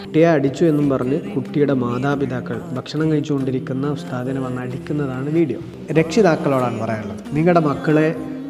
കുട്ടിയെ അടിച്ചു എന്നും പറഞ്ഞ് കുട്ടിയുടെ മാതാപിതാക്കൾ ഭക്ഷണം കഴിച്ചുകൊണ്ടിരിക്കുന്ന ഉസ്താദിനെ വന്ന് അടിക്കുന്നതാണ് വീഡിയോ. രക്ഷിതാക്കളോടാണ് പറയാനുള്ളത്, നിങ്ങളുടെ മക്കളെ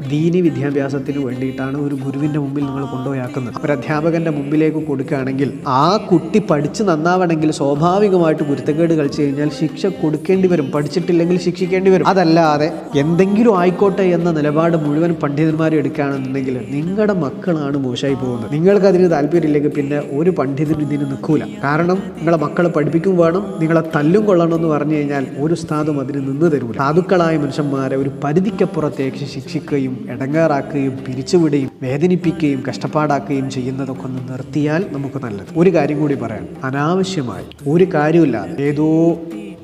ദീനി വിദ്യാഭ്യാസത്തിന് വേണ്ടിയിട്ടാണ് ഒരു ഗുരുവിൻ്റെ മുമ്പിൽ നിങ്ങൾ കൊണ്ടുപോയാക്കുന്നത്. ഒരു അധ്യാപകൻ്റെ മുമ്പിലേക്ക് കൊടുക്കുകയാണെങ്കിൽ ആ കുട്ടി പഠിച്ച് നന്നാവണമെങ്കിൽ സ്വാഭാവികമായിട്ട് കുരുത്തക്കേട് കളിച്ചു കഴിഞ്ഞാൽ ശിക്ഷ കൊടുക്കേണ്ടി വരും, പഠിച്ചിട്ടില്ലെങ്കിൽ ശിക്ഷിക്കേണ്ടി വരും. അതല്ലാതെ എന്തെങ്കിലും ആയിക്കോട്ടെ എന്ന നിലപാട് മുഴുവൻ പണ്ഡിതന്മാരും എടുക്കുകയാണെന്നുണ്ടെങ്കിൽ നിങ്ങളുടെ മക്കളാണ് മോശമായി പോകുന്നത്. നിങ്ങൾക്ക് അതിന് താല്പര്യമില്ലെങ്കിൽ പിന്നെ ഒരു പണ്ഡിതനും ഇതിന് നിൽക്കൂല. കാരണം നിങ്ങളെ മക്കളെ പഠിപ്പിക്കും വേണം, നിങ്ങളെ തല്ലും കൊള്ളണം എന്ന് പറഞ്ഞു കഴിഞ്ഞാൽ ഒരു ഉസ്താദും അതിന് നിന്ന് തരൂല. സാധുക്കളായ മനുഷ്യന്മാരെ ഒരു പരിധിക്കപ്പുറത്തേക്ക് ശിക്ഷിക്കുകയും ഇടങ്ങേറാക്കുകയും പിരിച്ചുവിടുകയും വേദനിപ്പിക്കുകയും കഷ്ടപ്പാടാക്കുകയും ചെയ്യുന്നതൊക്കെ ഒന്ന് നിർത്തിയാൽ നമുക്ക് നല്ലത്. ഒരു കാര്യം കൂടി പറയാം, അനാവശ്യമായി ഒരു കാര്യമില്ലാതെ ഏതോ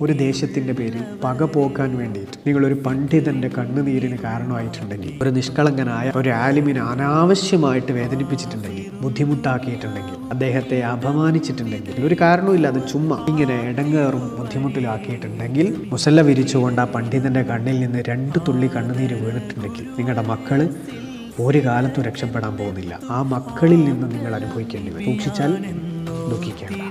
ഒരു ദേശത്തിൻ്റെ പേരിൽ പക പോക്കാൻ വേണ്ടിയിട്ട് നിങ്ങളൊരു പണ്ഡിതൻ്റെ കണ്ണുനീരിന് കാരണമായിട്ടുണ്ടെങ്കിൽ, ഒരു നിഷ്കളങ്കനായ ഒരു ആലിമിനെ അനാവശ്യമായിട്ട് വേദനിപ്പിച്ചിട്ടുണ്ടെങ്കിൽ, ബുദ്ധിമുട്ടാക്കിയിട്ടുണ്ടെങ്കിൽ, അദ്ദേഹത്തെ അപമാനിച്ചിട്ടുണ്ടെങ്കിൽ, ഒരു കാരണവുമില്ലാതെ ചുമ്മാ ഇങ്ങനെ ഇടങ്ങേറും ബുദ്ധിമുട്ടിലാക്കിയിട്ടുണ്ടെങ്കിൽ, മുസല്ല വിരിച്ചുകൊണ്ട് ആ പണ്ഡിതൻ്റെ കണ്ണിൽ നിന്ന് 2 തുള്ളി കണ്ണുനീര് വീണിട്ടുണ്ടെങ്കിൽ നിങ്ങളുടെ മക്കള് ഒരു കാലത്തും രക്ഷപ്പെടാൻ പോകുന്നില്ല. ആ മക്കളിൽ നിന്ന് നിങ്ങൾ അനുഭവിക്കേണ്ടി വരും. സൂക്ഷിച്ചാൽ ദുഃഖിക്കേണ്ട.